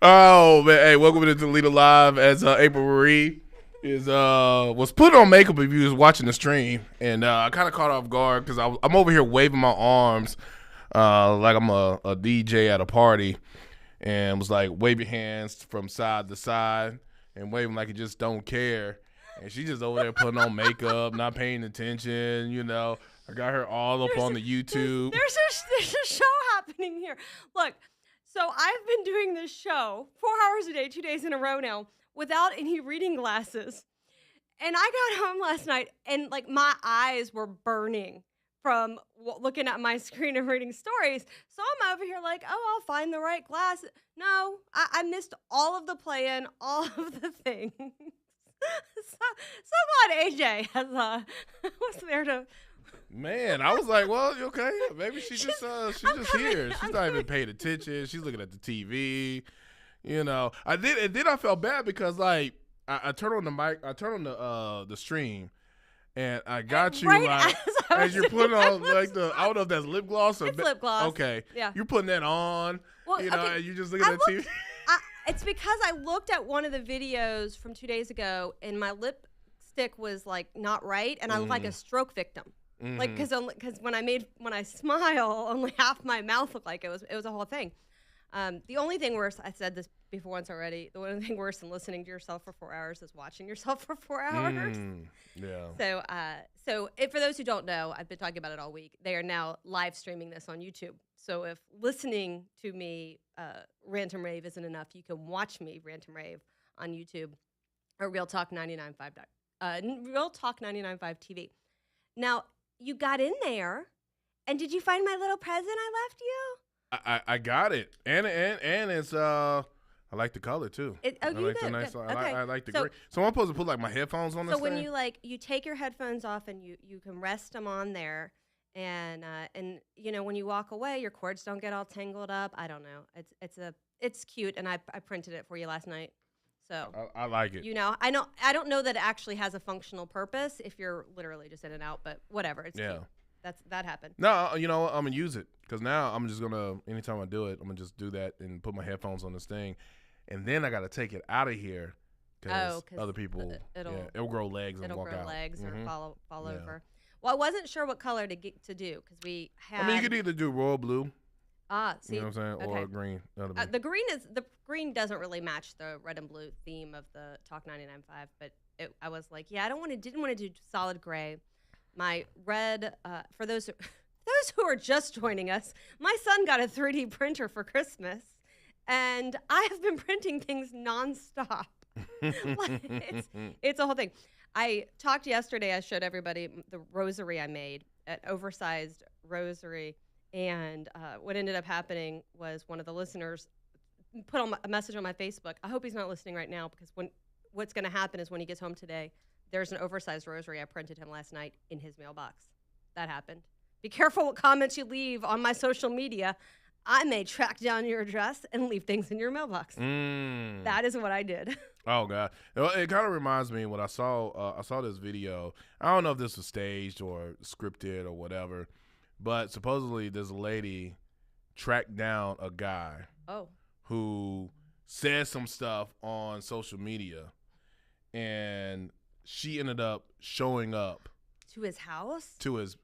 Oh man, hey, welcome to Toledo Live. As April Marie was put on makeup if you was watching the stream, and I kind of caught off guard because I'm over here waving my arms like I'm a DJ at a party, and was like wave your hands from side to side and waving like you just don't care. And she just over there putting on makeup, not paying attention. You know, I got her all up on the YouTube. There's a show happening here. Look, so I've been doing this show 4 hours a day, 2 days in a row now, without any reading glasses. And I got home last night, and like my eyes were burning from looking at my screen and reading stories. So I'm over here like, oh, I'll find the right glasses. No, I missed all of the play-in, all of the things. so glad AJ has was there to. Man, I was like, well, you okay? Maybe she's just here. She's not even paying attention. She's looking at the TV. You know, I did, and then I felt bad because like I turned on the mic, I turned on the stream, and I got you right like as you're putting on like I don't know if that's lip gloss or it's lip gloss. Okay, yeah, you're putting that on. Well, you know, okay. and you just looking at the TV. It's because I looked at one of the videos from 2 days ago, and my lipstick was like not right, and I looked like a stroke victim. Mm-hmm. Like because when I smile, only half my mouth looked like it was a whole thing. The only thing worse, I said this before once already, the only thing worse than listening to yourself for 4 hours is watching yourself for 4 hours. Yeah. So for those who don't know, I've been talking about it all week. They are now live streaming this on YouTube. So if listening to me rant and rave isn't enough, you can watch me rant and rave on YouTube or Real Talk 99.5 Real Talk 99.5 TV. Now, you got in there, and did you find my little present I left you? I got it, and it's I like the color too. You like did. the nice. Okay. I like the green. So I'm supposed to put like my headphones on this So when thing? you take your headphones off and you can rest them on there, and you know when you walk away, your cords don't get all tangled up. I don't know. It's cute, and I printed it for you last night. So I like it. You know, I don't know that it actually has a functional purpose if you're literally just in and out, but whatever. It's cute. That happened. No, you know, I'm gonna use it because now I'm just gonna anytime I do it, I'm gonna just do that and put my headphones on this thing, and then I gotta take it out of here because other people it'll grow legs and walk out. It'll grow legs or fall over. Well, I wasn't sure what color to do because we had. I mean, you could either do royal blue. See, you know what I'm saying, or green. The green doesn't really match the red and blue theme of the Talk 99.5, but I was like, yeah, didn't want to do solid gray. My red, for those who are just joining us, my son got a 3D printer for Christmas, and I have been printing things nonstop. It's a whole thing. I talked yesterday. I showed everybody the rosary I made, an oversized rosary. And what ended up happening was one of the listeners put on a message on my Facebook. I hope he's not listening right now because what's going to happen is when he gets home today, there's an oversized rosary I printed him last night in his mailbox. That happened. Be careful what comments you leave on my social media. I may track down your address and leave things in your mailbox. That is what I did. Oh God! It kind of reminds me when I saw this video. I don't know if this was staged or scripted or whatever. But supposedly this lady tracked down a guy who said some stuff on social media, and she ended up showing up to his house, to his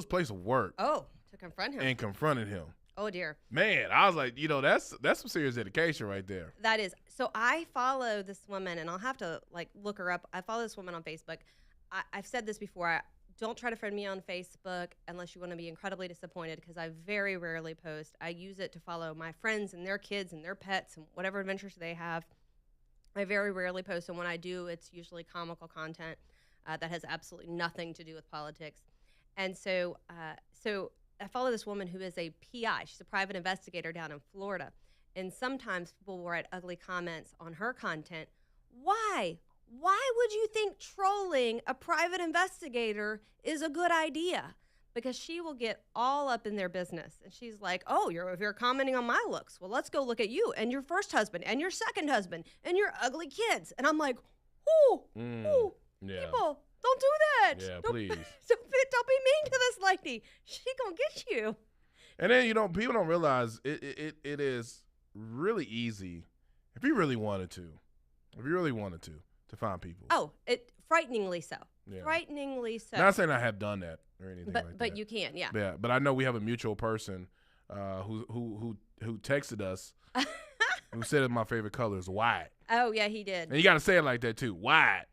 place of work. Oh, to confront him. And confronted him. Oh dear. Man, I was like, you know, that's some serious dedication right there. That is. So I follow this woman, and I'll have to like look her up. I follow this woman on Facebook. I've said this before. Don't try to friend me on Facebook unless you want to be incredibly disappointed because I very rarely post. I use it to follow my friends and their kids and their pets and whatever adventures they have. I very rarely post, and when I do, it's usually comical content that has absolutely nothing to do with politics. And so I follow this woman who is a PI. She's a private investigator down in Florida. And sometimes people will write ugly comments on her content. Why? Why would you think trolling a private investigator is a good idea? Because she will get all up in their business. And she's like, oh, you're commenting on my looks. Well, let's go look at you and your first husband and your second husband and your ugly kids. And I'm like, people, don't do that. Yeah, don't, please. Don't be mean to this lady. She gonna get you. And then, people don't realize it is really easy If you really wanted to. If you really wanted to find people. Oh, it frighteningly so. Yeah. Frighteningly so. Not saying I have done that or anything like that. But you can, yeah. Yeah, but I know we have a mutual person who texted us who said my favorite color is white. Oh, yeah, he did. And you got to say it like that too, white.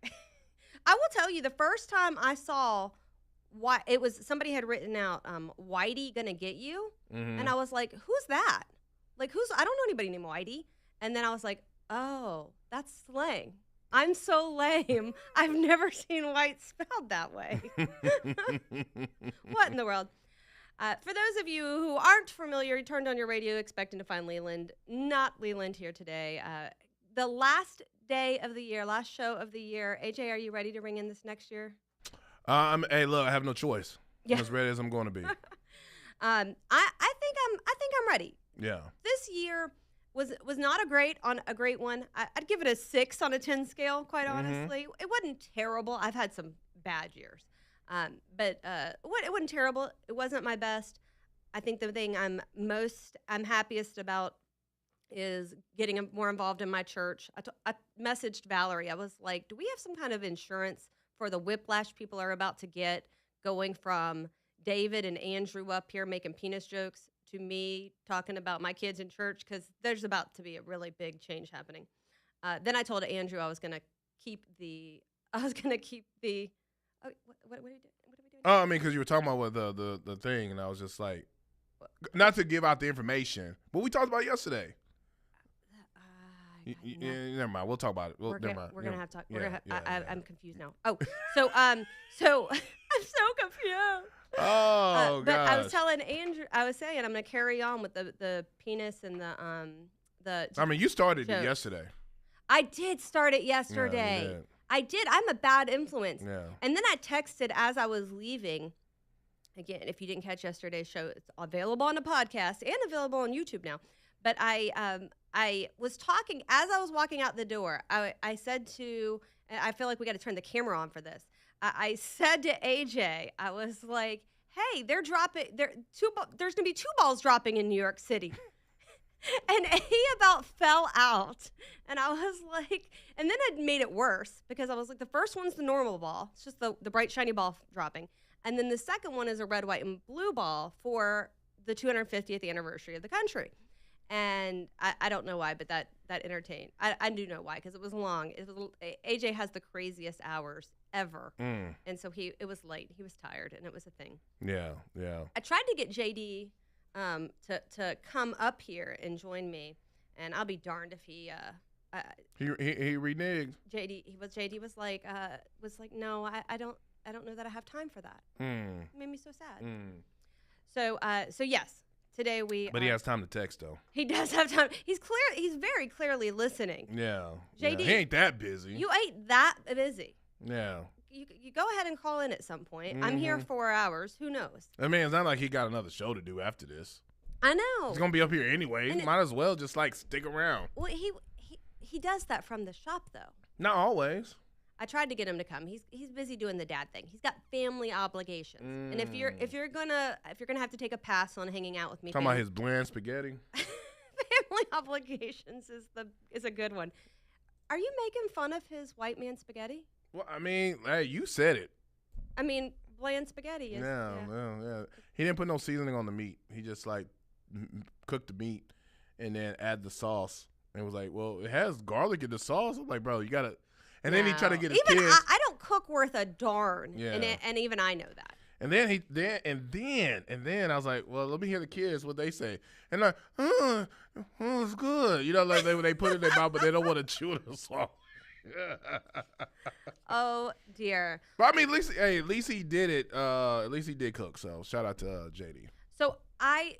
I will tell you, the first time I saw why it was somebody had written out Whitey gonna get you, and I was like, who's that? Like, I don't know anybody named Whitey. And then I was like, oh, that's slang. I'm so lame. I've never seen white spelled that way. What in the world? For those of you who aren't familiar, you turned on your radio expecting to find Leland. Not Leland here today. The last day of the year, last show of the year. AJ, are you ready to ring in this next year? Hey, look, I have no choice. Yeah. I'm as ready as I'm going to be. I think I'm ready. Yeah. This year was not a great one. I'd give it a 6 on a 10 scale, quite honestly. It wasn't terrible. I've had some bad years. But it wasn't terrible. It wasn't my best. I think the thing I'm happiest about is getting more involved in my church. I messaged Valerie. I was like, do we have some kind of insurance for the whiplash people are about to get, going from David and Andrew up here making penis jokes to me talking about my kids in church, because there's about to be a really big change happening. Then I told Andrew I was going to keep the oh, what are we doing? What are we doing? Oh, I mean, because you were talking about the thing, and I was just like, not to give out the information, but we talked about it yesterday. Never mind. We'll talk about it. Never mind. We're gonna have to talk. Yeah, I'm confused now. Oh, so I'm so confused. Oh, but gosh. I was telling Andrew, I was saying I'm gonna carry on with the penis and the. I mean, you started jokes. it yesterday. I did start it yesterday. Yeah, you did. I did. I'm a bad influence. Yeah. And then I texted as I was leaving. Again, if you didn't catch yesterday's show, it's available on a podcast and available on YouTube now. But I was talking as I was walking out the door. I said to, I feel like we got to turn the camera on for this. I said to AJ, I was like, "Hey, there's gonna be 2 balls dropping in New York City." And he about fell out. And I was like, and then it made it worse because I was like, the first one's the normal ball. It's just the bright, shiny ball dropping. And then the second one is a red, white, and blue ball for the 250th anniversary of the country. And I don't know why, but that entertained. I do know why, because it was long. AJ has the craziest hours ever. And so it was late. He was tired, and it was a thing. Yeah. I tried to get JD to come up here and join me, and I'll be darned if he reneged. JD was like no, I don't know that I have time for that. It made me so sad. So yes, today But he has time to text though. He does have time. He's very clearly listening. Yeah. JD, he ain't that busy. You ain't that busy. Yeah. You go ahead and call in at some point. I'm here 4 hours. Who knows? I mean, it's not like he got another show to do after this. I know. He's gonna be up here anyway. Might as well just like stick around. Well, he does that from the shop though. Not always. I tried to get him to come. He's busy doing the dad thing. He's got family obligations. And if you're gonna have to take a pass on hanging out with me, talking about his bland spaghetti. Family obligations is a good one. Are you making fun of his white man spaghetti? Well, I mean, hey, you said it. I mean, bland spaghetti is. Yeah. He didn't put no seasoning on the meat. He just like cooked the meat and then add the sauce. And it was like, well, it has garlic in the sauce. I'm like, bro, you gotta. And then he tried to get his kids. I don't cook worth a darn. Yeah. And even I know that. And then then I was like, well, let me hear the kids what they say. And like, it's good. You know, like they put it in their mouth, but they don't want to chew the sauce. Oh dear. But I mean, at least he did it. At least he did cook. So shout out to JD. So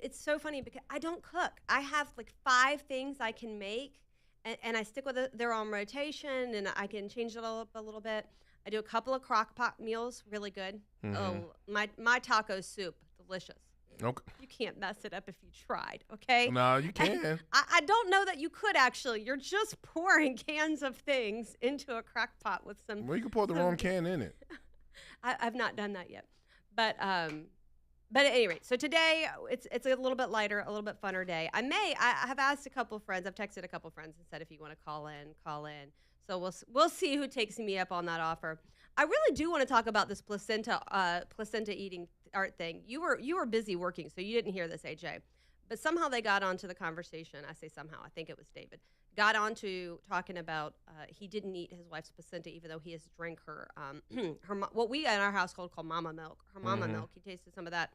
it's so funny because I don't cook. I have like 5 things I can make, and I stick with it. They're on rotation, and I can change it all up a little bit. I do a couple of crock pot meals, really good. Oh, my taco soup, delicious. Okay. You can't mess it up if you tried, okay? No, you can. I don't know that you could actually. You're just pouring cans of things into a crock pot with some. Well, you can pour the wrong can in it. I've not done that yet. But But at any rate, so today it's a little bit lighter, a little bit funner day. I have asked a couple friends, I've texted a couple friends and said if you want to call in, call in. So we'll see who takes me up on that offer. I really do want to talk about this placenta eating art thing. You were busy working, so you didn't hear this, AJ. But somehow they got onto the conversation. I say somehow, I think it was David. Got onto talking about he didn't eat his wife's placenta, even though he has drank her what we in our household call mama milk. Her mama milk. He tasted some of that.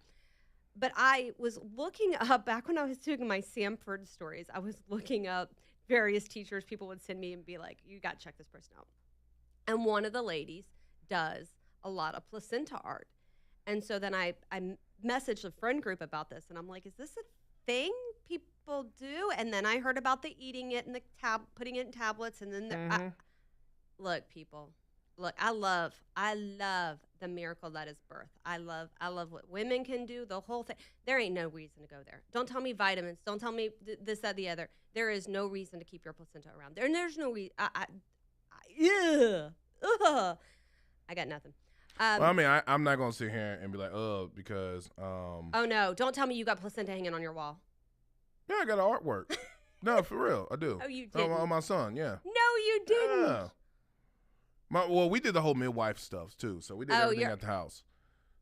But I was looking up back when I was doing my Sanford stories. I was looking up various teachers. People would send me and be like, "You got to check this person out." And one of the ladies does a lot of placenta art. And so then I messaged a friend group about this, and I'm like, "Is this a thing people do?" And then I heard about the eating it and the putting it in tablets, and then look, people, look, I love the miracle that is birth. I love what women can do. The whole thing. There ain't no reason to go there. Don't tell me vitamins. Don't tell me this, that, the other. There is no reason to keep your placenta around. There's no reason. I got nothing. Well, I mean, I'm not gonna sit here and be like, because oh no, don't tell me you got placenta hanging on your wall. yeah, I got an artwork. No, for real, I do. Oh, you didn't. On my son, yeah. No, you didn't. Yeah. Well, we did the whole midwife stuff too, so we did everything at the house.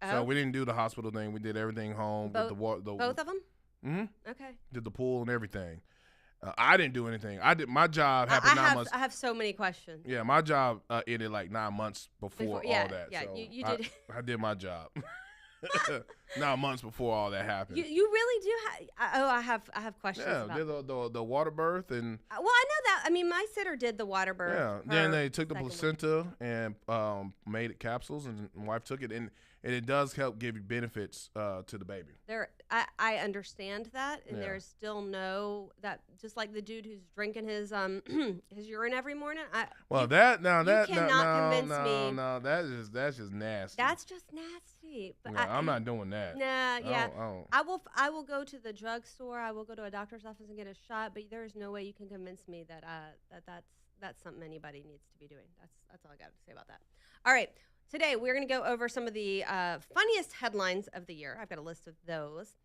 So we didn't do the hospital thing. We did everything home. With both of them? Mm-hmm. Okay. Did the pool and everything. I didn't do anything. I did my job happened 9 months. I have so many questions. Yeah, my job ended like 9 months before all that. Yeah, so you did. I did my job. 9 months before all that happened. You really do I have questions. Yeah, about did the water birth and. Well, I know that. I mean, my sitter did the water birth. Yeah. Then they took the placenta and made it capsules, and my wife took it, and it does help give you benefits to the baby. I understand that, and Yeah. there's still no that just like the dude who's drinking his his urine every morning. That's just nasty. That's just nasty. But yeah, I'm not doing that. Nah, yeah. I I will go to the drugstore. I will go to a doctor's office and get a shot. But there is no way you can convince me that that's something anybody needs to be doing. That's all I got to say about that. All right. Today, we're going to go over some of the funniest headlines of the year. I've got a list of those.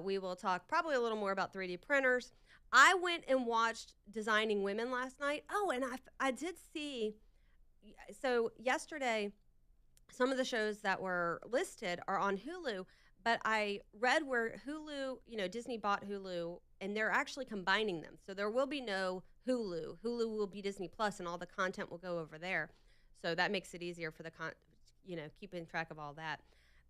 We will talk probably a little more about 3D printers. I went and watched Designing Women last night. Oh, and I did see, so yesterday, some of the shows that were listed are on Hulu, but I read where Hulu, Disney bought Hulu, and they're actually combining them. So there will be no Hulu. Hulu will be Disney Plus, and all the content will go over there. So that makes it easier for the keeping track of all that.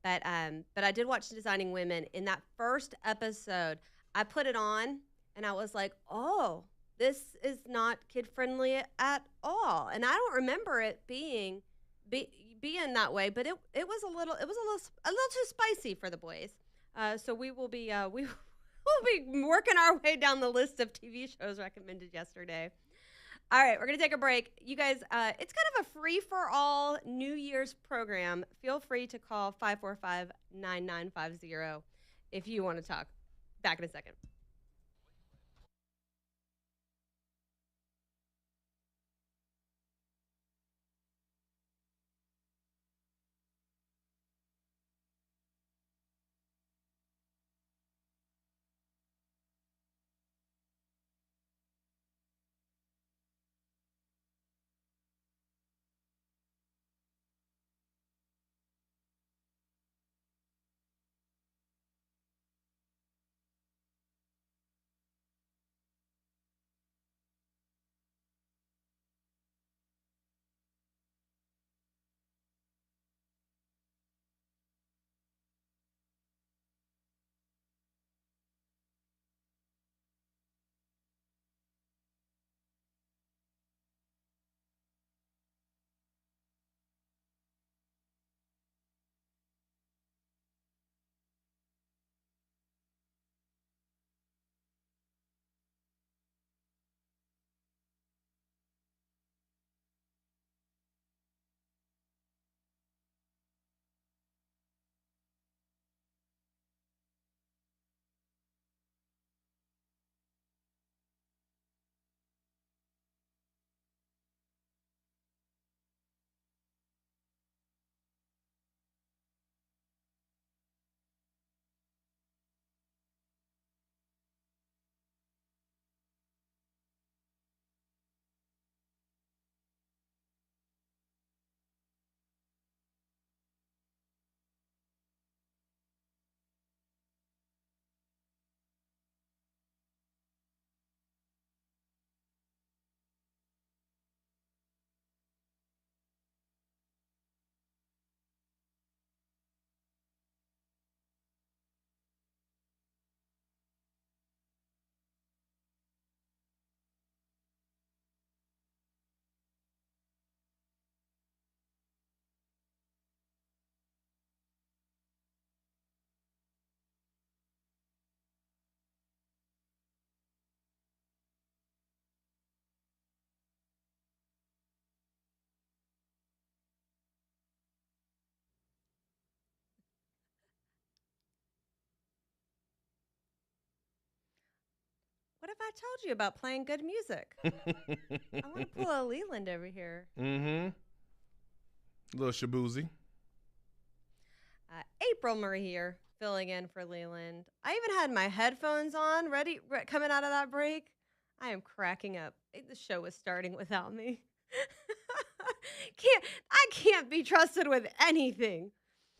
But I did watch Designing Women. In that first episode, I put it on and I was like, oh, this is not kid friendly at all. And I don't remember it being that way, but it was a little too spicy for the boys. So we will be working our way down the list of TV shows recommended yesterday. All right, we're going to take a break. You guys, it's kind of a free-for-all New Year's program. Feel free to call 545-9950 if you want to talk. Back in a second. What if I told you about playing good music? I want to pull a Leland over here. Mm-hmm. Little Shabuzi. April Murray here, filling in for Leland. I even had my headphones on, coming out of that break. I am cracking up. The show was starting without me. I can't be trusted with anything.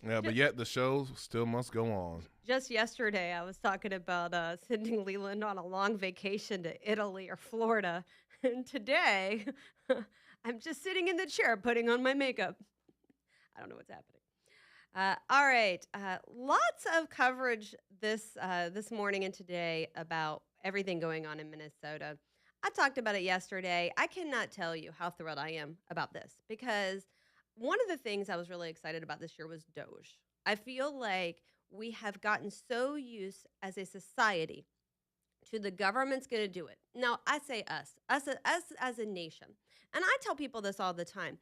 Yeah, but yet the show still must go on. Just yesterday, I was talking about sending Leland on a long vacation to Italy or Florida. And today, I'm just sitting in the chair putting on my makeup. I don't know what's happening. All right. Lots of coverage this morning and today about everything going on in Minnesota. I talked about it yesterday. I cannot tell you how thrilled I am about this because one of the things I was really excited about this year was Doge. I feel like we have gotten so used as a society to the government's going to do it. Now, I say us as a nation. And I tell people this all the time.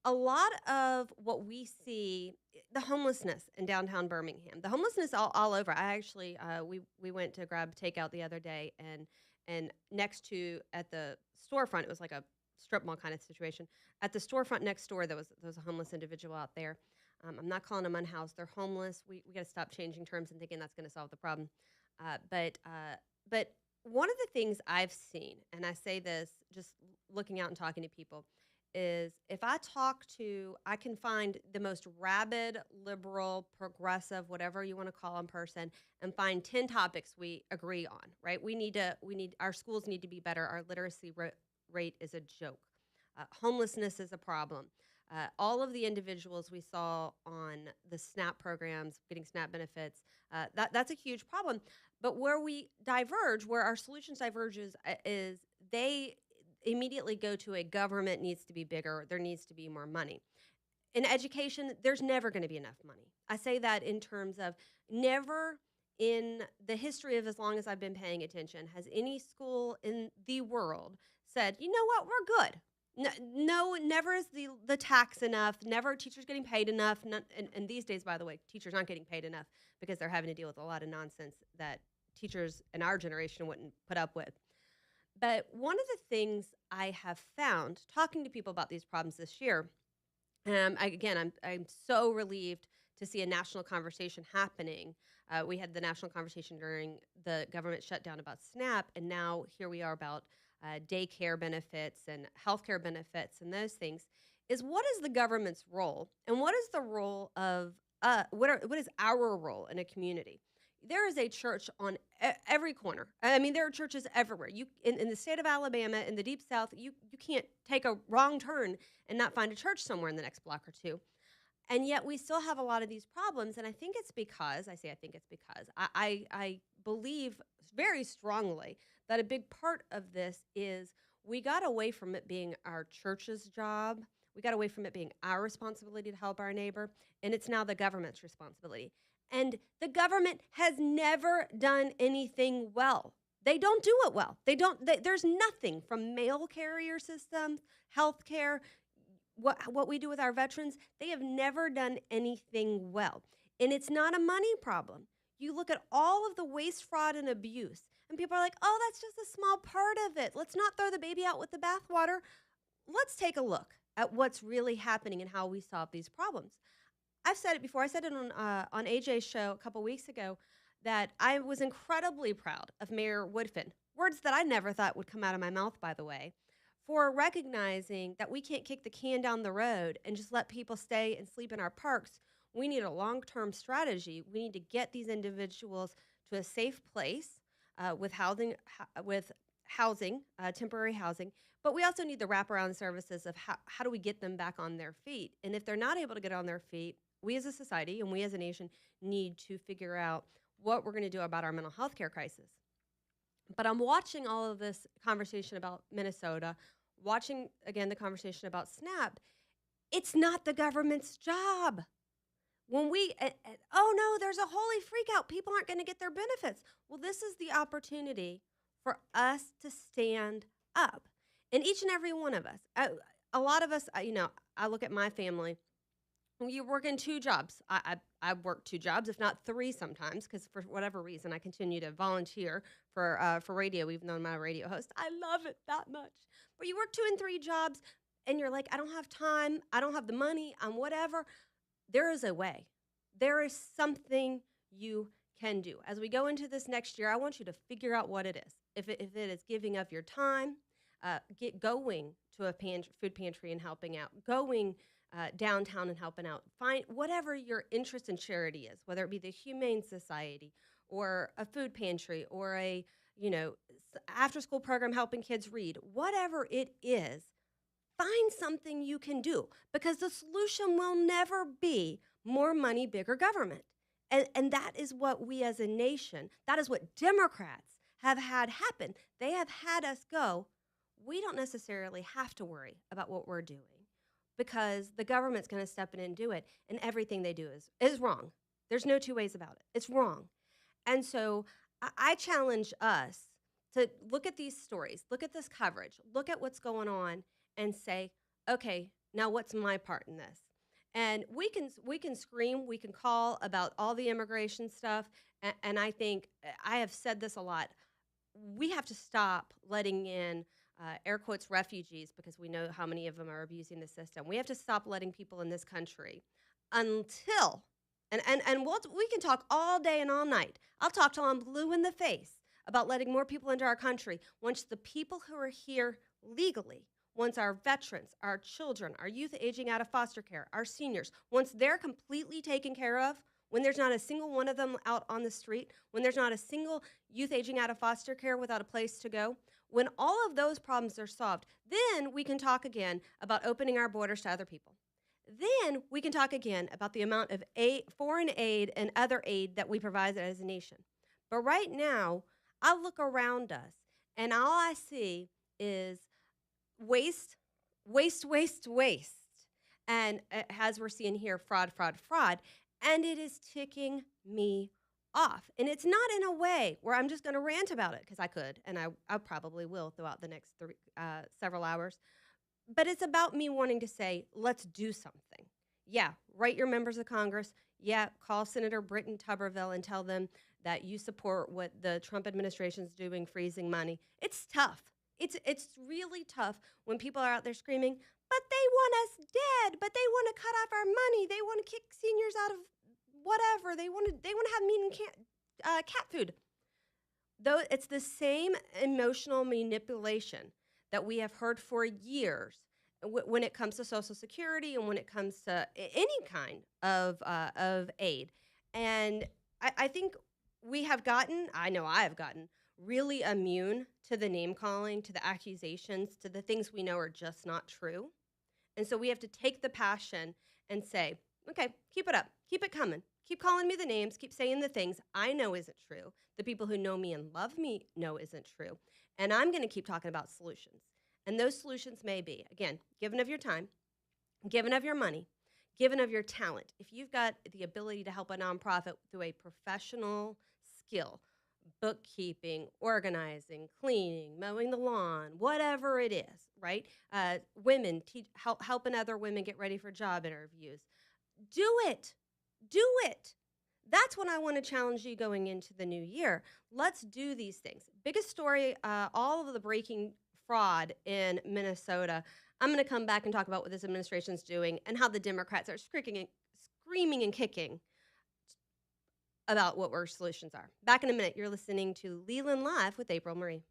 A lot of what we see, the homelessness in downtown Birmingham, the homelessness all over. I actually, we went to grab takeout the other day, and next to at the storefront, it was like a strip mall kind of situation. At the storefront next door, there was a homeless individual out there. I'm not calling them unhoused; they're homeless. We got to stop changing terms and thinking that's going to solve the problem. But one of the things I've seen, and I say this just looking out and talking to people, is if I can find the most rabid, liberal, progressive, whatever you want to call them person, and find 10 topics we agree on, right? Our schools need to be better. Our literacy rate is a joke. Homelessness is a problem. All of the individuals we saw on the SNAP programs, getting SNAP benefits, that's a huge problem. But where we diverge, where our solutions diverges, is they immediately go to a government needs to be bigger, there needs to be more money. In education, there's never going to be enough money. I say that in terms of never in the history of as long as I've been paying attention has any school in the world said, you know what, we're good. No, never is the tax enough. Never teachers getting paid enough. And these days, by the way, teachers aren't getting paid enough because they're having to deal with a lot of nonsense that teachers in our generation wouldn't put up with. But one of the things I have found talking to people about these problems this year, I'm so relieved to see a national conversation happening. We had the national conversation during the government shutdown about SNAP, and now here we are about daycare benefits and healthcare benefits and those things. Is what is the government's role, and what is the role of what is our role in a community? There is a church on every corner. I mean, there are churches everywhere. You in the state of Alabama, in the Deep South, you can't take a wrong turn and not find a church somewhere in the next block or two. And yet we still have a lot of these problems. And I think it's because, I believe very strongly that a big part of this is we got away from it being our church's job. We got away from it being our responsibility to help our neighbor. And it's now the government's responsibility. And the government has never done anything well. They don't do it well. There's nothing from mail carrier systems, healthcare, what we do with our veterans. They have never done anything well. And it's not a money problem. You look at all of the waste, fraud, and abuse, and people are like, oh, that's just a small part of it. Let's not throw the baby out with the bathwater. Let's take a look at what's really happening and how we solve these problems. I've said it before. I said it on AJ's show a couple weeks ago that I was incredibly proud of Mayor Woodfin, words that I never thought would come out of my mouth, by the way, for recognizing that we can't kick the can down the road and just let people stay and sleep in our parks. We need a long-term strategy. We need to get these individuals to a safe place with housing, temporary housing. But we also need the wraparound services of how do we get them back on their feet. And if they're not able to get on their feet, we as a society and we as a nation need to figure out what we're going to do about our mental health care crisis. But I'm watching all of this conversation about Minnesota, watching, again, the conversation about SNAP. It's not the government's job. When oh no, there's a holy freak out. People aren't going to get their benefits. Well, this is the opportunity for us to stand up. And each and every one of us, a lot of us, I look at my family. you're working 2 jobs. I work 2 jobs, if not 3 sometimes, because for whatever reason, I continue to volunteer for radio, even though I'm not a radio host. I love it that much. But you work 2 and 3 jobs, and you're like, "I don't have time, I don't have the money, I'm whatever." There is a way. There is something you can do. As we go into this next year, I want you to figure out what it is. If it is giving up your time, get going to a food pantry and helping out, going downtown and helping out. Find whatever your interest in charity is, whether it be the Humane Society or a food pantry or a after school program helping kids read. Whatever it is, find something you can do because the solution will never be more money, bigger government. And that is what we as a nation, that is what Democrats have had happen. They have had us go, we don't necessarily have to worry about what we're doing because the government's going to step in and do it. And everything they do is wrong. There's no two ways about it. It's wrong. And so I challenge us to look at these stories, look at this coverage, look at what's going on and say, okay, now what's my part in this? And we can scream, we can call about all the immigration stuff, and I think I have said this a lot. We have to stop letting in air quotes refugees because we know how many of them are abusing the system. We have to stop letting people in this country until we can talk all day and all night. I'll talk till I'm blue in the face about letting more people into our country once the people who are here legally, once our veterans, our children, our youth aging out of foster care, our seniors, once they're completely taken care of, when there's not a single one of them out on the street, when there's not a single youth aging out of foster care without a place to go, when all of those problems are solved, then we can talk again about opening our borders to other people. Then we can talk again about the amount of foreign aid and other aid that we provide as a nation. But right now, I look around us, and all I see is waste, waste, waste, waste. And as we're seeing here, fraud, fraud, fraud. And it is ticking me off. And it's not in a way where I'm just going to rant about it, because I could, and I probably will throughout the next several hours. But it's about me wanting to say, let's do something. Yeah, write your members of Congress. Yeah, call Senator Britton Tuberville and tell them that you support what the Trump administration is doing, freezing money. It's tough. It's really tough when people are out there screaming, but they want us dead, but they want to cut off our money. They want to kick seniors out of whatever. They want to have meat and cat food. Though it's the same emotional manipulation that we have heard for years when it comes to Social Security and when it comes to any kind of aid. And I think I know I have gotten really immune to the name calling, to the accusations, to the things we know are just not true. And so we have to take the passion and say, okay, keep it up, keep it coming, keep calling me the names, keep saying the things I know isn't true, the people who know me and love me know isn't true, and I'm going to keep talking about solutions. And those solutions may be, again, giving of your time, giving of your money, giving of your talent. If you've got the ability to help a nonprofit through a professional skill, bookkeeping, organizing, cleaning, mowing the lawn, whatever it is, right? Women, helping other women get ready for job interviews. Do it. Do it. That's what I want to challenge you going into the new year. Let's do these things. Biggest story, all of the breaking fraud in Minnesota. I'm going to come back and talk about what this administration's doing and how the Democrats are screaming and kicking about what our solutions are. Back in a minute. You're listening to Leland Live with April Marie.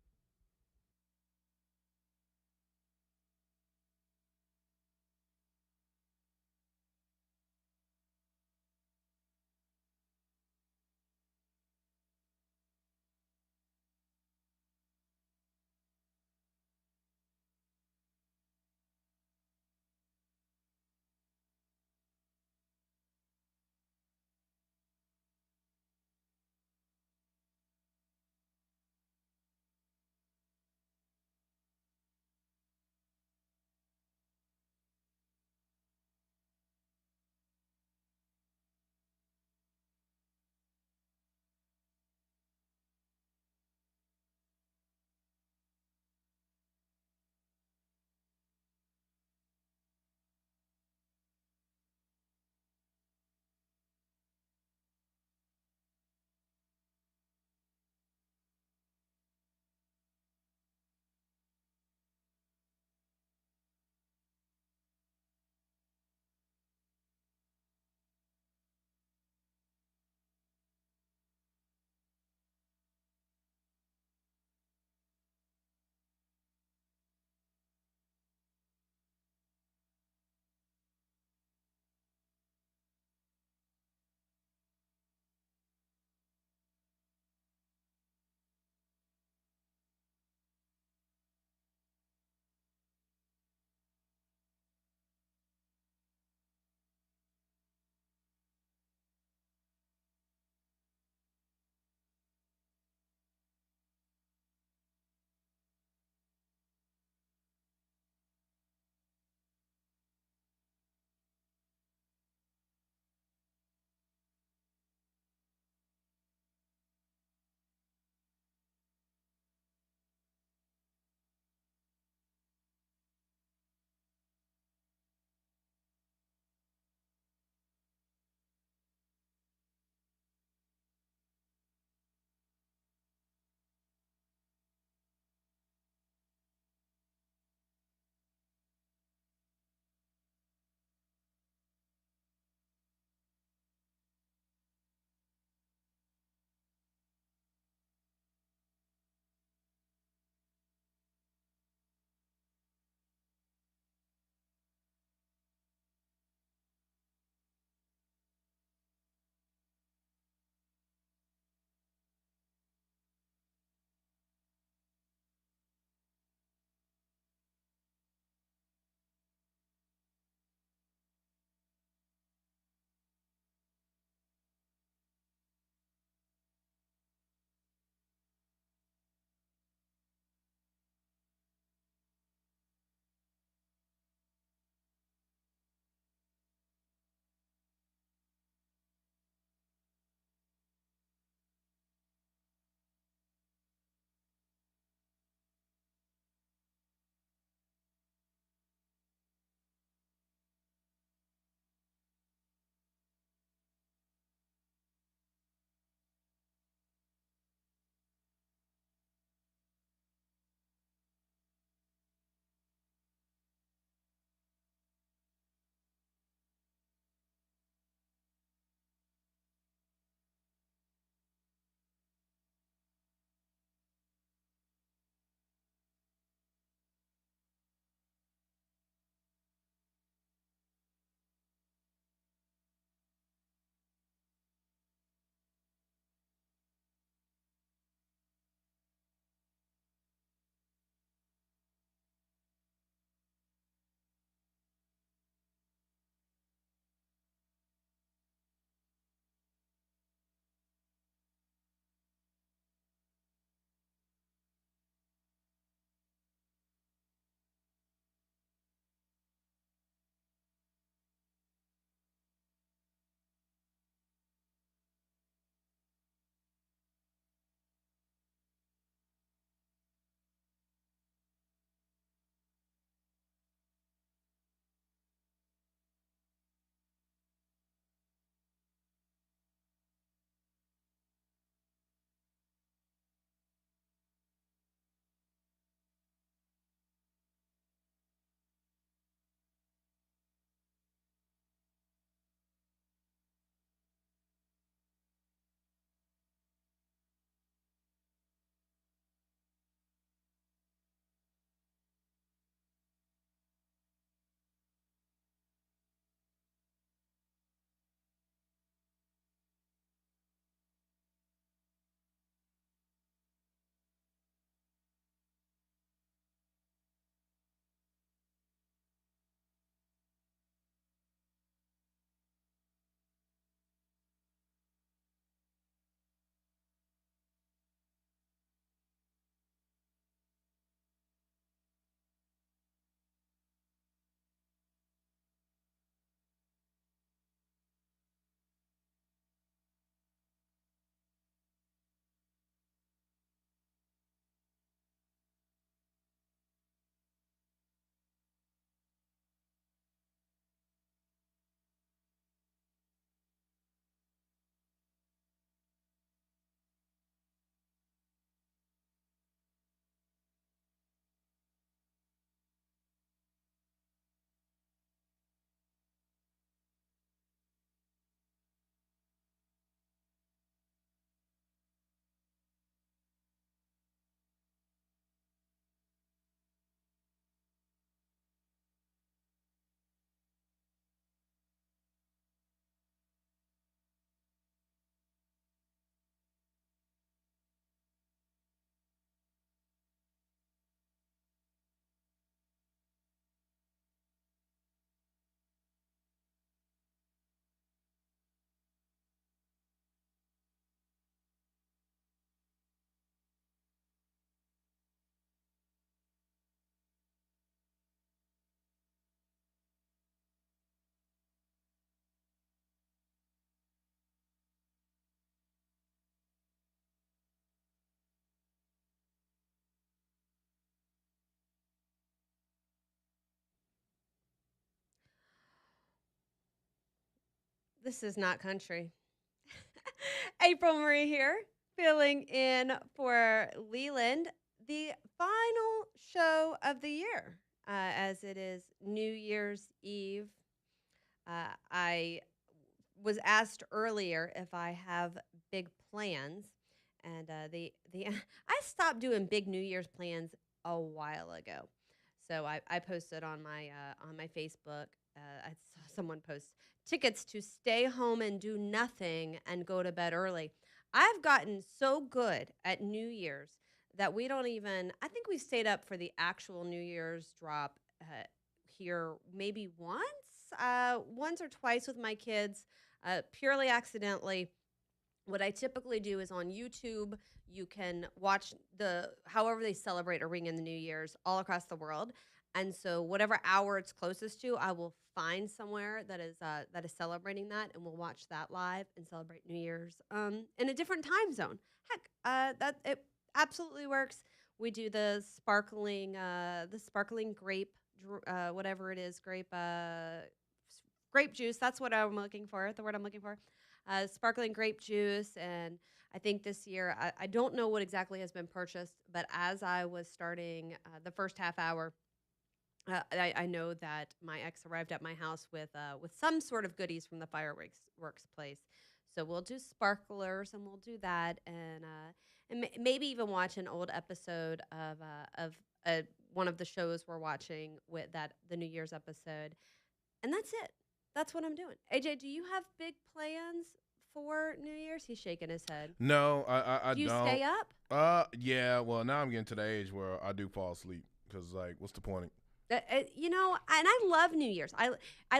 This is not country. April Marie here, filling in for Leland, the final show of the year, as it is New Year's Eve. I was asked earlier if I have big plans, and the I stopped doing big New Year's plans a while ago. So I posted on my Facebook. I saw someone post tickets to stay home and do nothing and go to bed early. I've gotten so good at New Year's that we don't even. I think we stayed up for the actual New Year's drop here maybe once or twice with my kids, purely accidentally. What I typically do is on YouTube, you can watch however they celebrate or ring in the New Year's all across the world. And so whatever hour it's closest to, I will find somewhere that is celebrating that, and we'll watch that live and celebrate New Year's in a different time zone. Heck, that it absolutely works. We do the sparkling grape, whatever it is, grape juice. That's what I'm looking for. The word I'm looking for. Sparkling grape juice. And I think this year, I don't know what exactly has been purchased, but as I was starting the first half hour, I know that my ex arrived at my house with some sort of goodies from the fireworks works place. So we'll do sparklers and we'll do that, and maybe even watch an old episode of one of the shows we're watching with the New Year's episode, and that's it. That's what I'm doing. AJ, do you have big plans for New Year's? He's shaking his head. No, I Do you don't. stay up? Yeah. Well, now I'm getting to the age where I do fall asleep because, like, what's the point? And I love New Year's. I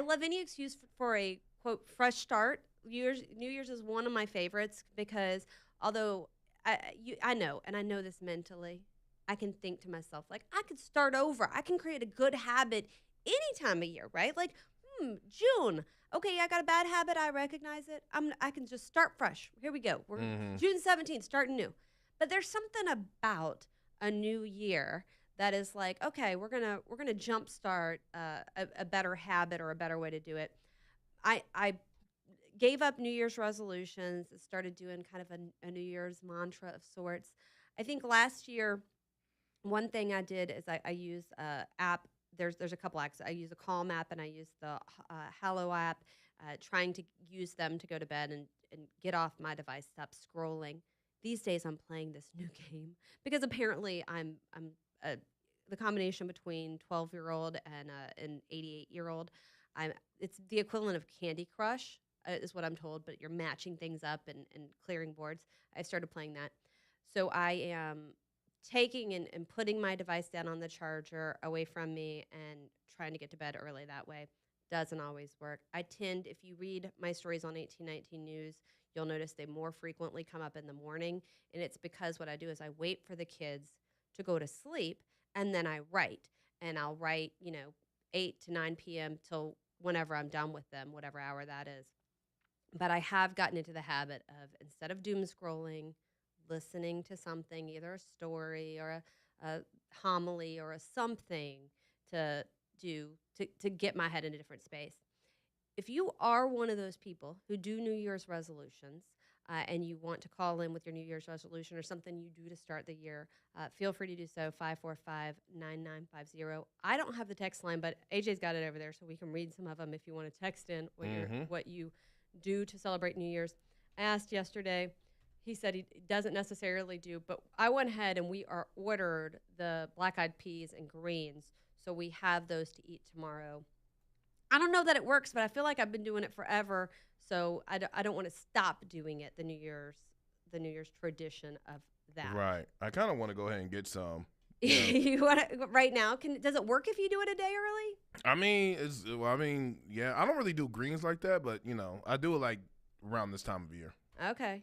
love any excuse for a quote fresh start. New Year's is one of my favorites because although I know, and I know this mentally, I can think to myself like I could start over. I can create a good habit any time of year, right? Like June. Okay, I got a bad habit. I recognize it. I can just start fresh. Here we go. We're June 17th, starting new. But there's something about a new year that is like, okay, we're gonna jumpstart a better habit or a better way to do it. I gave up New Year's resolutions and started doing kind of a New Year's mantra of sorts. I think last year, one thing I did is I use app. There's a couple apps. I use a Calm app and I use the Hallow app, trying to use them to go to bed and get off my device, stop scrolling. These days I'm playing this new game because apparently I'm the combination between 12-year-old and an 88-year-old. It's the equivalent of Candy Crush, is what I'm told, but you're matching things up and clearing boards. I started playing that. So I am taking and putting my device down on the charger away from me and trying to get to bed early that way. Doesn't always work. If you read my stories on 1819 News, you'll notice they more frequently come up in the morning. And it's because what I do is I wait for the kids to go to sleep and then I write. And I'll write, 8 to 9 p.m. till whenever I'm done with them, whatever hour that is. But I have gotten into the habit of, instead of doom scrolling, listening to something, either a story or a homily or a something to do to get my head in a different space. If you are one of those people who do New Year's resolutions and you want to call in with your New Year's resolution or something you do to start the year, feel free to do so, 545-9950. I don't have the text line, but AJ's got it over there, so we can read some of them if you want to text in what you do to celebrate New Year's. I asked yesterday. He said he doesn't necessarily do, but I went ahead and we ordered the black-eyed peas and greens, so we have those to eat tomorrow. I don't know that it works, but I feel like I've been doing it forever, so I don't want to stop doing it. The New Year's tradition of that. Right. I kind of want to go ahead and get some. You want to right now? Does it work if you do it a day early? Yeah. I don't really do greens like that, but I do it like around this time of year. Okay.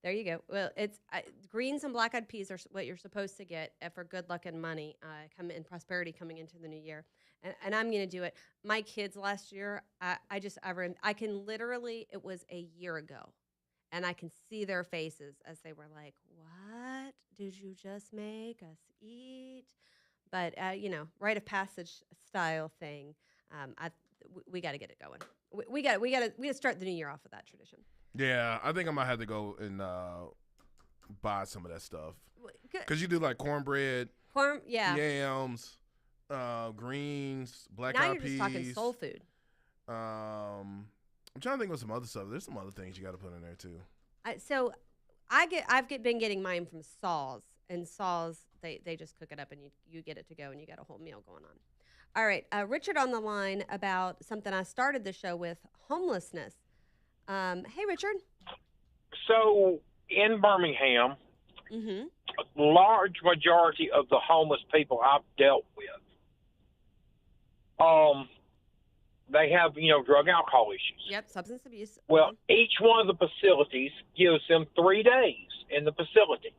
There you go. Well, it's greens and black-eyed peas are what you're supposed to get for good luck and money, prosperity coming into the new year. And I'm going to do it. My kids last year, I can literally, it was a year ago, and I can see their faces as they were like, "What did you just make us eat?" But rite of passage style thing. we got to get it going. We got to start the new year off with that tradition. Yeah, I think I might have to go and buy some of that stuff. Because you do like cornbread, yams, greens, black eyed peas. Now you're just talking soul food. I'm trying to think of some other stuff. There's some other things you got to put in there too. I've been getting mine from Saws, and Saws they just cook it up and you get it to go and you got a whole meal going on. All right, Richard on the line about something I started the show with, homelessness. Hey, Richard. So in Birmingham, large majority of the homeless people I've dealt with, they have, drug alcohol issues. Yep, substance abuse. Well, each one of the facilities gives them 3 days in the facility.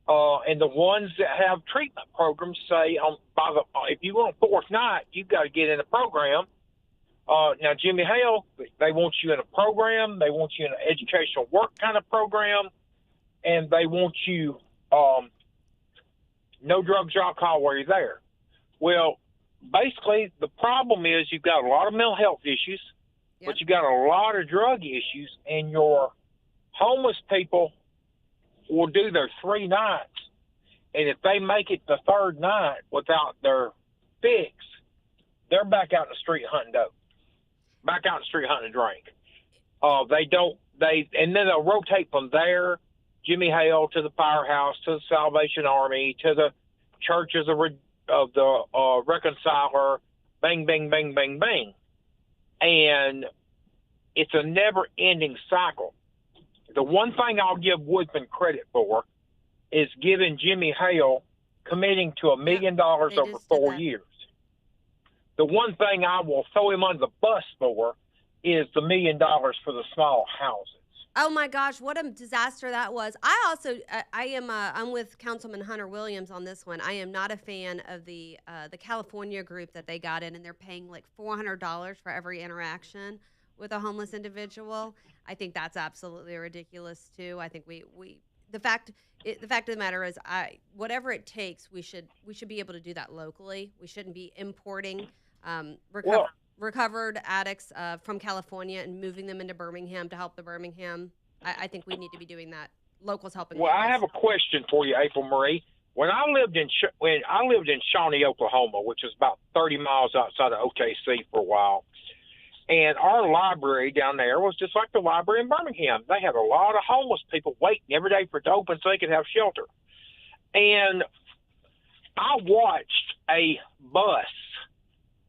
And the ones that have treatment programs say, if you want a 4th night, you've got to get in a program. Now, Jimmy Hale, they want you in a program. They want you in an educational work kind of program. And they want you no drugs or alcohol while you're there. Well, basically, the problem is you've got a lot of mental health issues, but you've got a lot of drug issues, and your homeless people will do their 3 nights. And if they make it the 3rd night without their fix, they're back out in the street hunting dope. Back out in the street hunting a drink. And then they'll rotate from there, Jimmy Hale, to the Firehouse, to the Salvation Army, to the churches of the Reconciler, bang, bang, bang, bang, bang. And it's a never-ending cycle. The one thing I'll give Woodman credit for is giving Jimmy Hale committing to $1 million over 4 years. The one thing I will throw him under the bus for is the $1 million for the small houses. Oh my gosh, what a disaster that was. I'm with Councilman Hunter Williams on this one. I am not a fan of the California group that they got in, and they're paying like $400 for every interaction with a homeless individual. I think that's absolutely ridiculous too. I think the fact of the matter is, whatever it takes, we should be able to do that locally. We shouldn't be importing recovered addicts from California and moving them into Birmingham to help the Birmingham. I think we need to be doing that. Locals helping. Well, I have a question for you, April Marie. When I lived in Shawnee, Oklahoma, which is about 30 miles outside of OKC for a while, and our library down there was just like the library in Birmingham. They had a lot of homeless people waiting every day for it to open so they could have shelter. And I watched a bus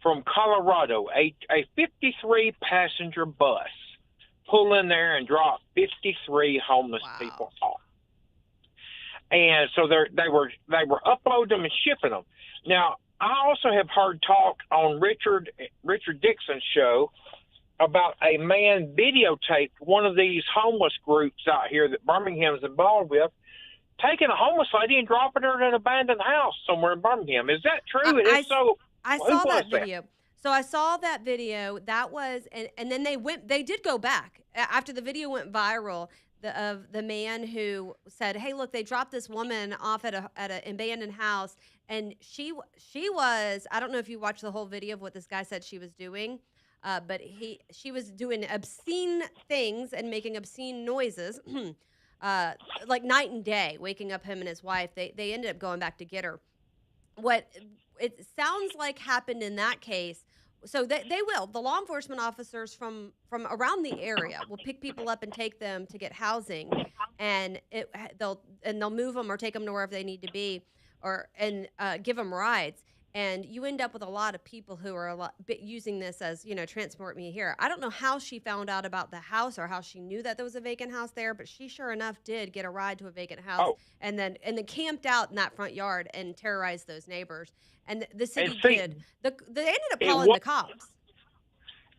from Colorado, a 53-passenger bus, pull in there and drop 53 homeless people off. And so they were uploading them and shipping them. Now, I also have heard talk on Richard Dixon's show about a man videotaped one of these homeless groups out here that Birmingham's involved with, taking a homeless lady and dropping her in an abandoned house somewhere in Birmingham. Is that true? And if so, I saw that video. So I saw that video. That was, and then they did go back after the video went viral. Of the man who said, "Hey, look, they dropped this woman off at an abandoned house, and she was, I don't know if you watched the whole video of what this guy said she was doing, but she was doing obscene things and making obscene noises, like night and day, waking up him and his wife. They ended up going back to get her. What it sounds like happened in that case." So they will. The law enforcement officers from around the area will pick people up and take them to get housing, and they'll move them or take them to wherever they need to be, and give them rides. And you end up with a lot of people who are using this as, transport me here. I don't know how she found out about the house or how she knew that there was a vacant house there, but she sure enough did get a ride to a vacant house, and then camped out in that front yard and terrorized those neighbors. And the city did. They ended up calling the cops.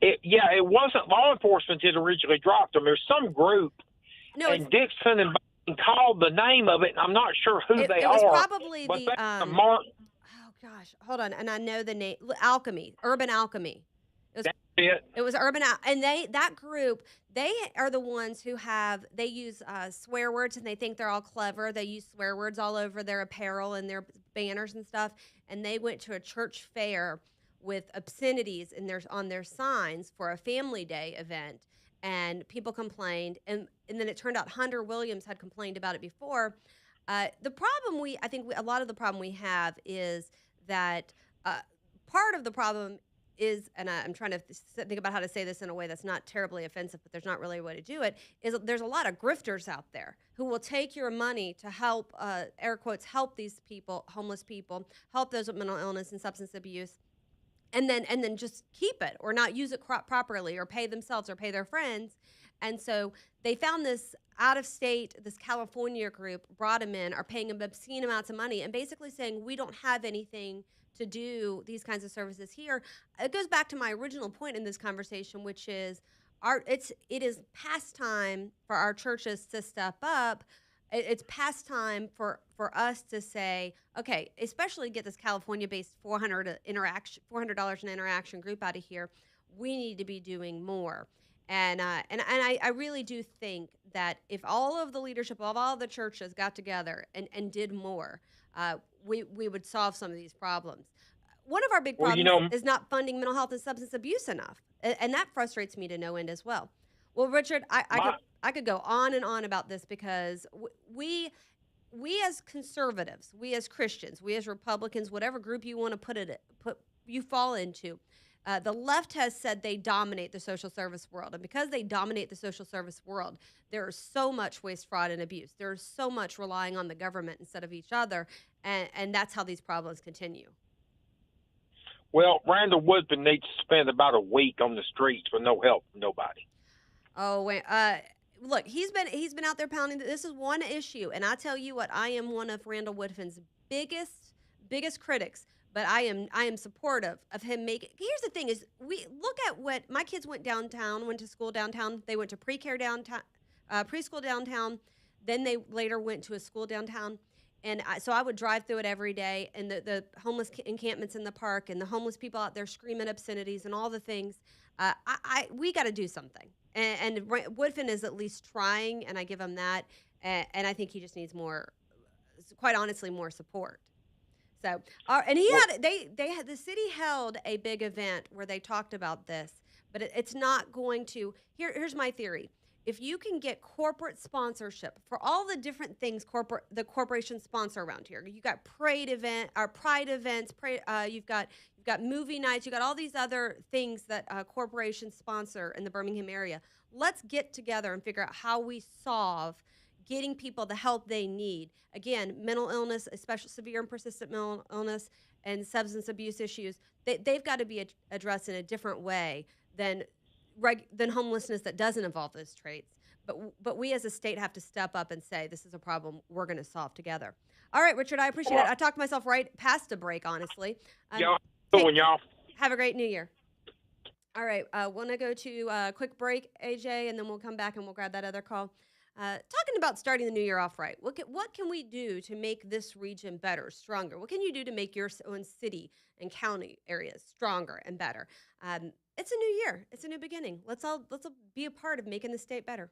It wasn't law enforcement that originally dropped them. There's some group, and Dixon and Biden called the name of it, and I'm not sure who they are. It was probably the gosh, hold on, and I know the name. Urban Alchemy. It was Urban and that group. They are the ones who they use swear words, and they think they're all clever. They use swear words all over their apparel and their banners and stuff. And they went to a church fair with obscenities in on their signs for a family day event, and people complained, and then it turned out Hunter Williams had complained about it before. The problem I think a lot of the problem we have is that part of the problem is, and I'm trying to think about how to say this in a way that's not terribly offensive, but there's not really a way to do it, is there's a lot of grifters out there who will take your money to help, air quotes, help these people, homeless people, help those with mental illness and substance abuse, and then just keep it or not use it properly or pay themselves or pay their friends. And so they found this out of state, this California group brought them in, are paying them obscene amounts of money and basically saying, we don't have anything to do these kinds of services here. It goes back to my original point in this conversation, which is it is past time for our churches to step up. It's past time for us to say, okay, especially get this California-based $400 an interaction group out of here. We need to be doing more. And I really do think that if all of the leadership of all the churches got together and did more, we would solve some of these problems. One of our big problems is not funding mental health and substance abuse enough, and that frustrates me to no end as well. Well, Richard, I could go on and on about this because we as conservatives, we as Christians, we as Republicans, whatever group you want to put you fall into, the left has said they dominate the social service world. And because they dominate the social service world, there is so much waste, fraud, and abuse. There's so much relying on the government instead of each other. And that's how these problems continue. Well, Randall Woodfin needs to spend about a week on the streets with no help from nobody. Oh, wait. Look, he's been out there pounding. This is one issue. And I tell you what, I am one of Randall Woodfin's biggest critics. But I am supportive of him making. Here's the thing: is we look at what my kids went to school downtown. They went to pre-care downtown, preschool downtown. Then they later went to a school downtown, and so I would drive through it every day. And the homeless encampments in the park, and the homeless people out there screaming obscenities and all the things. We got to do something. And Woodfin is at least trying, and I give him that. And I think he just needs more, quite honestly, more support. So, and the city held a big event where they talked about this, but it's not going to. Here's my theory: if you can get corporate sponsorship for all the different things the corporations sponsor around here, you got pride events, you've got movie nights, you got all these other things that corporations sponsor in the Birmingham area. Let's get together and figure out how we solve getting people the help they need. Again, mental illness, especially severe and persistent mental illness, and substance abuse issues, they've got to be addressed in a different way than homelessness that doesn't involve those traits. But we as a state have to step up and say, this is a problem we're going to solve together. All right, Richard, I appreciate it. I talked myself right past a break, honestly. Y'all doing, y'all. Have a great New Year. All right, want to go to a quick break, AJ, and then we'll come back and we'll grab that other call. Talking about starting the new year off right, what can we do to make this region better, stronger? What can you do to make your own city and county areas stronger and better? It's a new year. It's a new beginning. Let's all be a part of making the state better.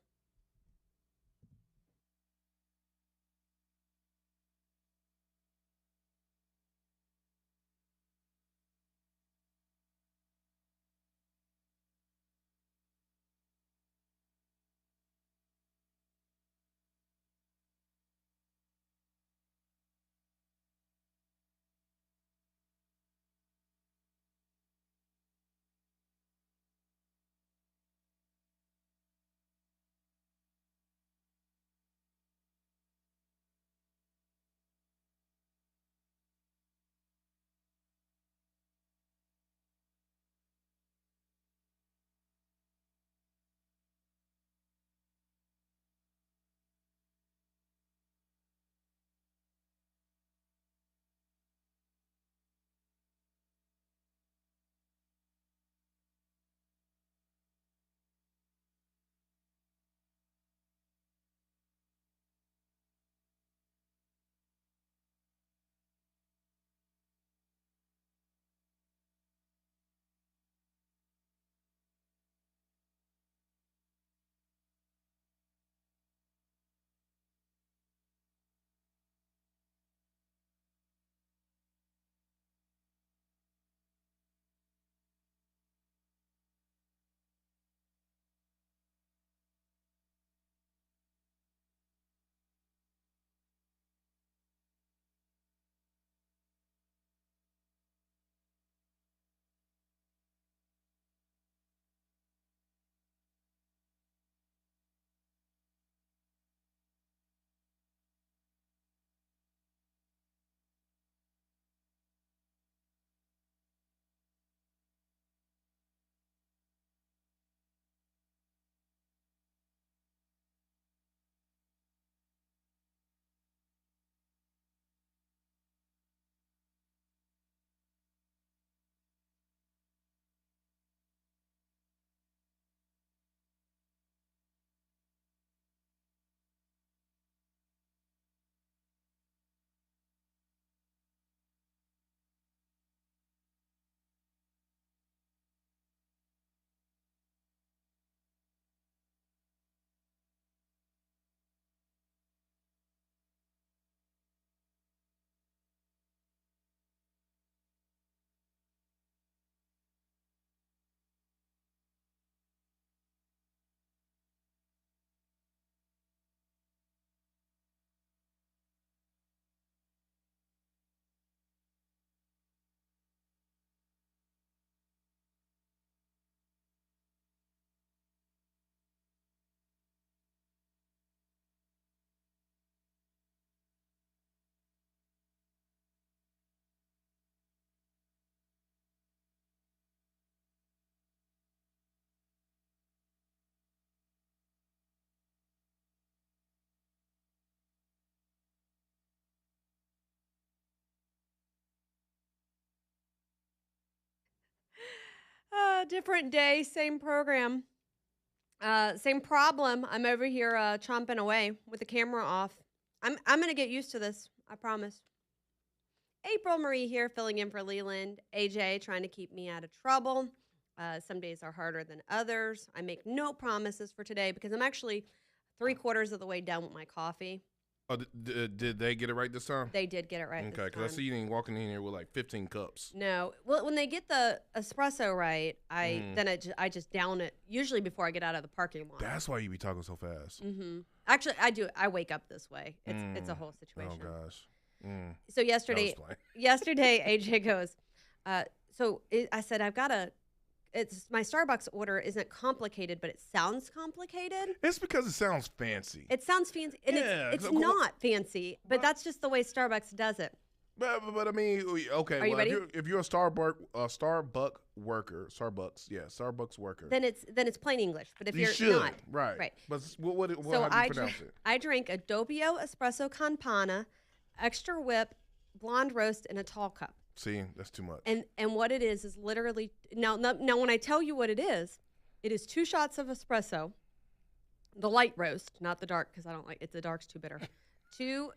Different day, same program. Same problem. I'm over here chomping away with the camera off. I'm going to get used to this. I promise. April Marie here, filling in for Leland. AJ trying to keep me out of trouble. Some days are harder than others. I make no promises for today because I'm actually 3/4 of the way done with my coffee. Oh, did they get it right this time? They did get it right. Okay, this because I time. see you ain't walking in here with like 15 cups. No, well, when they get the espresso right, I just down it usually before I get out of the parking lot. That's why you be talking so fast. Mm-hmm. Actually, I do. I wake up this way. It's a whole situation. Oh gosh. So yesterday, AJ goes. I said I've got to. It's my Starbucks order isn't complicated, but it sounds complicated. It's because it sounds fancy. It sounds fancy, and it's not fancy, but that's just the way Starbucks does it. But I mean, okay. Are you ready? If you're a Starbucks worker, Then it's plain English. But if you you're should, not, right? But what so how do you pronounce it? I drank a Doppio Espresso Campana, extra whip, blonde roast in a tall cup. See, that's too much. And what it is literally now when I tell you what it is 2 shots of espresso, the light roast, not the dark because I don't like it. The dark's too bitter. two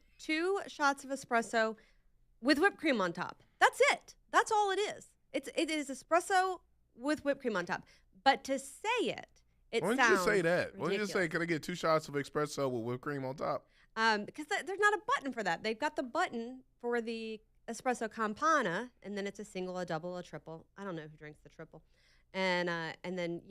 shots of espresso with whipped cream on top. That's it. That's all it is. It is espresso with whipped cream on top. But to say it Why sounds don't you just say that? Why don't you ridiculous. just say, can I get 2 shots of espresso with whipped cream on top? Because there's not a button for that. They've got the button for the espresso campana, and then it's a single, a double, a triple. I don't know who drinks the triple. And then,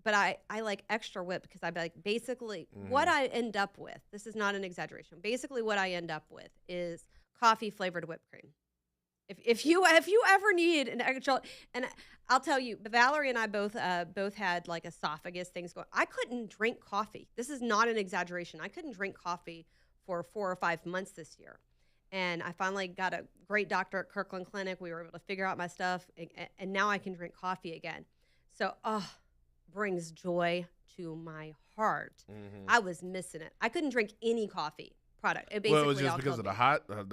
but I like extra whip because I like basically what I end up with, this is not an exaggeration. Basically what I end up with is coffee flavored whipped cream. If you ever need an extra, and I'll tell you, Valerie and I both had like esophagus things going. I couldn't drink coffee. This is not an exaggeration. I couldn't drink coffee for 4 or 5 months this year. And I finally got a great doctor at Kirkland Clinic. We were able to figure out my stuff, and now I can drink coffee again. So, brings joy to my heart. I was missing it. I couldn't drink any coffee product. It Well, it was just because of the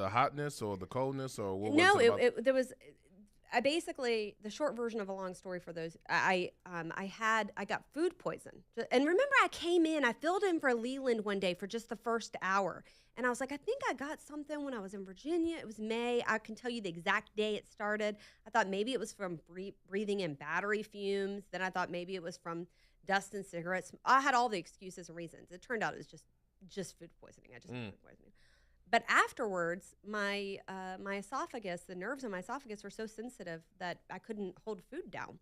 hotness or the coldness or what? No, was it about? there was. I basically, the short version of a long story for those. I got food poison, and remember I came in. I filled in for Leland one day for just the first hour, and I was like, I think I got something when I was in Virginia. It was May. I can tell you the exact day it started. I thought maybe it was from breathing in battery fumes. Then I thought maybe it was from dust and cigarettes. I had all the excuses and reasons. It turned out it was just food poisoning. I just had food poisoning. But afterwards, my esophagus, the nerves in my esophagus were so sensitive that I couldn't hold food down.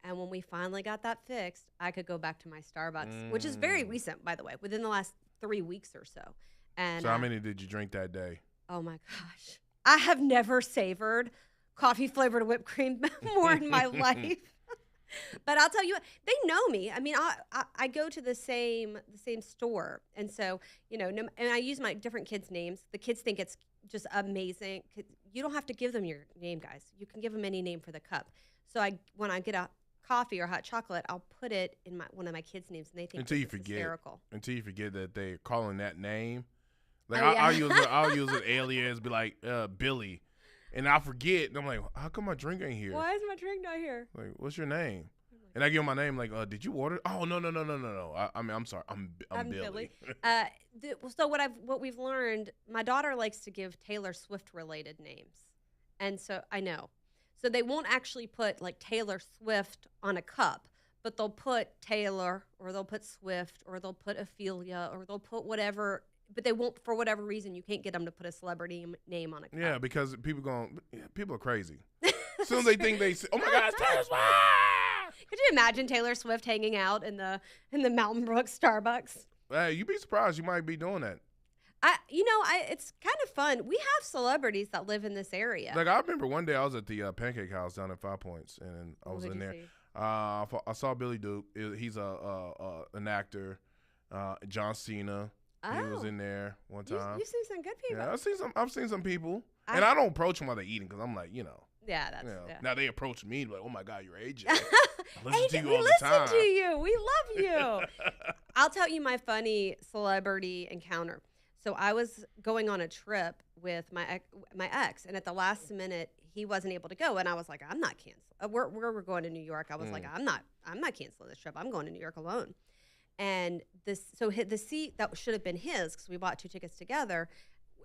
And when we finally got that fixed, I could go back to my Starbucks, which is very recent, by the way, within the last 3 weeks or so. And So how many did you drink that day? Oh my gosh, I have never savored coffee flavored whipped cream more in my life. But I'll tell you what, they know me. I mean, I go to the same store, and so and I use my different kids' names. The kids think it's just amazing. You don't have to give them your name, guys. You can give them any name for the cup. So when I get a coffee or hot chocolate, I'll put it in one of my kids' names, and they think it's hysterical. Until you forget that they're calling that name. Like Oh, yeah. I'll use an alias, be like Billy. And I forget, and I'm like, how come my drink ain't here? Why is my drink not here? Like, what's your name? And I give him my name, like, did you order? Oh, no. I mean, I'm sorry, I'm Billy. So what we've learned, my daughter likes to give Taylor Swift related names, and so I know. So they won't actually put like Taylor Swift on a cup, but they'll put Taylor, or they'll put Swift, or they'll put Ophelia, or they'll put whatever. But they won't, for whatever reason, you can't get them to put a celebrity name on a cup. Yeah, because people are crazy. As soon as they think oh my God, it's Taylor Swift! Could you imagine Taylor Swift hanging out in the Mountain Brook Starbucks? Hey, you'd be surprised. You might be doing that. It's kind of fun. We have celebrities that live in this area. Like, I remember one day I was at the Pancake House down at 5 Points, and I was in there. I saw Billy Duke. He's an actor. John Cena. Oh. He was in there one time. You've seen some good people. Yeah, I've seen some people, and I don't approach them while they're eating because I'm like, Yeah, that's yeah. Now they approach me like, oh my God, you're AJ. AJ, we listen to you. We love you. I'll tell you my funny celebrity encounter. So I was going on a trip with my ex, and at the last minute he wasn't able to go, and I was like, I'm not canceling. We're going to New York. I was like, I'm not canceling this trip. I'm going to New York alone. And the seat that should have been his, because we bought 2 tickets together,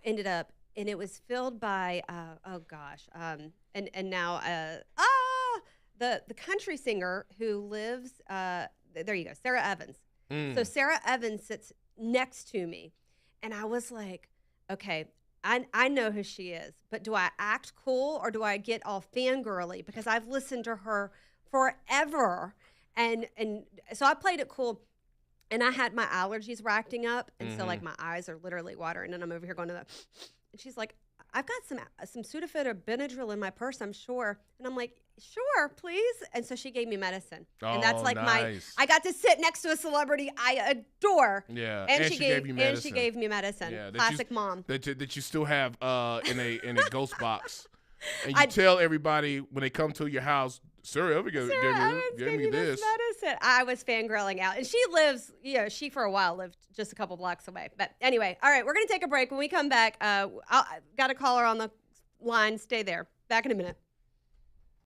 ended up, and it was filled by and now the country singer who lives there you go, Sarah Evans. So Sarah Evans sits next to me, and I was like, okay, I know who she is, but do I act cool or do I get all fangirly because I've listened to her forever, and so I played it cool. And I had my allergies racking up, and so like my eyes are literally watering, and I'm over here going to the. And she's like, "I've got some Sudafed or Benadryl in my purse, I'm sure." And I'm like, "Sure, please." And so she gave me medicine, and that's like nice. I got to sit next to a celebrity I adore. Yeah, and she gave you medicine. And she gave me medicine. Yeah, Classic mom. That you still have in a ghost box, and you tell everybody when they come to your house. Sarah Evans gave me this medicine. I was fangirling out. And she lives, she for a while lived just a couple blocks away. But anyway, all right, we're going to take a break. When we come back, I've got a caller on the line. Stay there. Back in a minute.